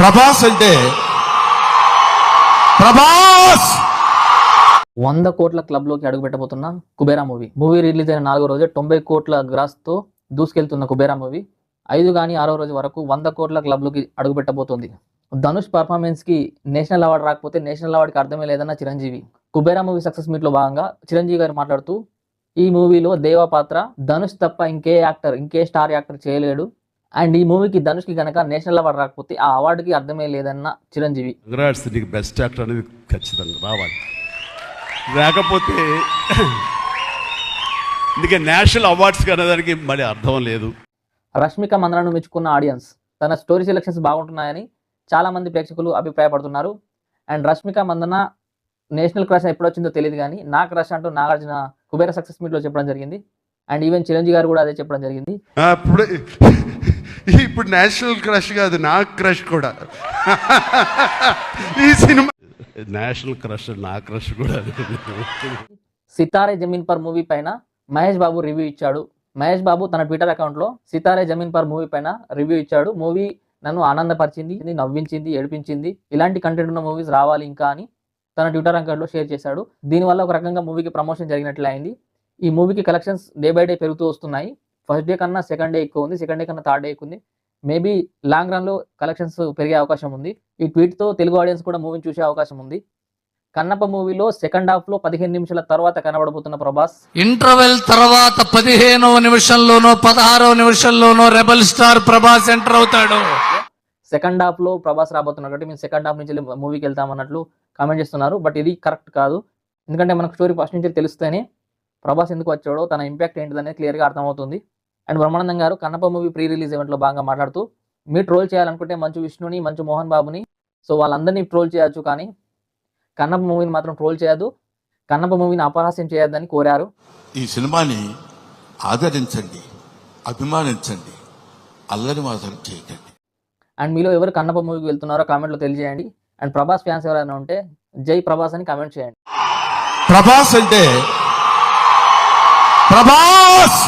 ప్రభాస్ అంటే ప్రభాస్ 100 కోట్ల క్లబ్ లోకి అడుగు పెట్టబోతున్న కుబేరా మూవీ రిలీజ్ అయిన 4వ రోజే 90 కోట్ల గ్రాస్ తో దూసుకెళ్తున్న కుబేరా మూవీ 5 కానీ 6వ రోజు వరకు 100 కోట్ల క్లబ్ లోకి అడుగు పెట్టబోతోంది. ధనుష్ పర్ఫార్మెన్స్ కి నేషనల్ అవార్డు రాకపోతే నేషనల్ అవార్డుకి అర్థమే లేదన్న Chiranjeevi. Kubera movie success meet లో భాగంగా చిరంజీవి గారు మాట్లాడుతూ ఈ మూవీలో దేవా పాత్ర ధనుష్ తప్ప ఇంకే స్టార్ యాక్టర్ చేయలేడు అండ్ ఈ మూవీకి ధనుష్కి గనక నేషనల్ అవార్డు రాకపోతే ఆ అవార్డుకి అర్థమే లేదన్న చిరంజీవి. నీకు బెస్ట్ యాక్టర్ అనేది ఖచ్చితంగా రావాలి, రాకపోతే ఇందుకే నేషనల్ అవార్డ్స్ అనేదానికి మరి అర్థం లేదు. రష్మిక మందనను మెచ్చుకున్న ఆడియన్స్ తన స్టోరీ సెలెక్షన్స్ బాగుంటున్నాయని చాలా మంది ప్రేక్షకులు అభిప్రాయపడుతున్నారు. And Rashmika Mandanna national crush ఎప్పుడు వచ్చిందో తెలియదు కానీ నా క్రష్ అంటూ నాగార్జున కుబేర సక్సెస్ మీట్ లో చెప్పడం జరిగింది. అండ్ ఈవెన్ చిరంజీవి గారు కూడా అదే చెప్పడం జరిగింది. ఇప్పుడు నేషనల్ క్రష్ కాదు, నా క్రష్ కూడా ఈ సినిమా నేషనల్ క్రష్, నా క్రష్ కూడా. సితారే జమీన్ పర్ మూవీ పైన మహేష్ బాబు రివ్యూ ఇచ్చాడు. మహేష్ బాబు తన ట్విట్టర్ అకౌంట్ లో సితారే జమీన్ పర్ మూవీ పైన రివ్యూ ఇచ్చాడు. మూవీ నన్ను ఆనందపరిచింది, నవ్వించింది, ఏడిపించింది, ఇలాంటి కంటెంట్ ఉన్న మూవీస్ రావాలి ఇంకా అని తన ట్విట్టర్ అకౌంట్ లో షేర్ చేశాడు. దీనివల్ల ఒక రకంగా మూవీకి ప్రమోషన్ జరిగినట్లే అయింది. ఈ మూవీకి కలెక్షన్స్ డే బై డే పెరుగుతూ వస్తున్నాయి. ఫస్ట్ డే కన్నా సెకండ్ డే ఎక్కువ ఉంది, సెకండ్ డే కన్నా థర్డ్ డే ఎక్కువ ఉంది. మేబీ లాంగ్ రన్ లో కలెక్షన్స్ పెరిగే అవకాశం ఉంది. ఈ ట్వీట్ తో తెలుగు ఆడియన్స్ కూడా మూవీని చూసే అవకాశం ఉంది. కన్నప్ప మూవీలో సెకండ్ హాఫ్ లో 15 నిమిషాల తర్వాత కనబడబోతున్న ప్రభాస్ ఇంటర్వెల్ తర్వాత 15వ నిమిషంలోనో 16వ నిమిషంలోనో రెబల్ స్టార్ ప్రభాస్ ఎంటర్ అవుతాడు. సెకండ్ హాఫ్ లో ప్రభాస్ రాబోతున్నట్టు మేము సెకండ్ హాఫ్ నుంచి మూవీకి వెళ్తామన్నట్లు కామెంట్ చేస్తున్నారు. బట్ ఇది కరెక్ట్ కాదు, ఎందుకంటే మనకు స్టోరీ ఫస్ట్ నుంచి తెలిస్తేనే ప్రభాస్ ఎందుకు వచ్చాడో తన ఇంపాక్ట్ ఏంటిదనేది క్లియర్గా అర్థమవుతుంది. అండ్ బ్రహ్మానందం గారు కన్నప్ప మూవీ ప్రీ రిలీజ్ ఈవెంట్లో భాగంగా మాట్లాడుతూ మీరు ట్రోల్ చేయాలనుకుంటే మంచు విష్ణుని, మంచు మోహన్ బాబుని, సో వాళ్ళందరినీ ట్రోల్ చేయొచ్చు, కానీ కన్నప్ప మూవీని మాత్రం ట్రోల్ చేయొద్దు, కన్నప్ప మూవీని అపహాస్యం చేయొద్దని కోరారు. ఈ సినిమాని ఆదరించండి, అభిమానించండి, అల్లరి మాత్రం చేయకండి. అండ్ మీలో ఎవరు కన్నప్ప మూవీకి వెళ్తున్నారో కామెంట్లో తెలియజేయండి. అండ్ ప్రభాస్ ఫ్యాన్స్ ఎవరైనా ఉంటే జై ప్రభాస్ అని కామెంట్ చేయండి. ప్రభాస్ అంటే ప్రభాస్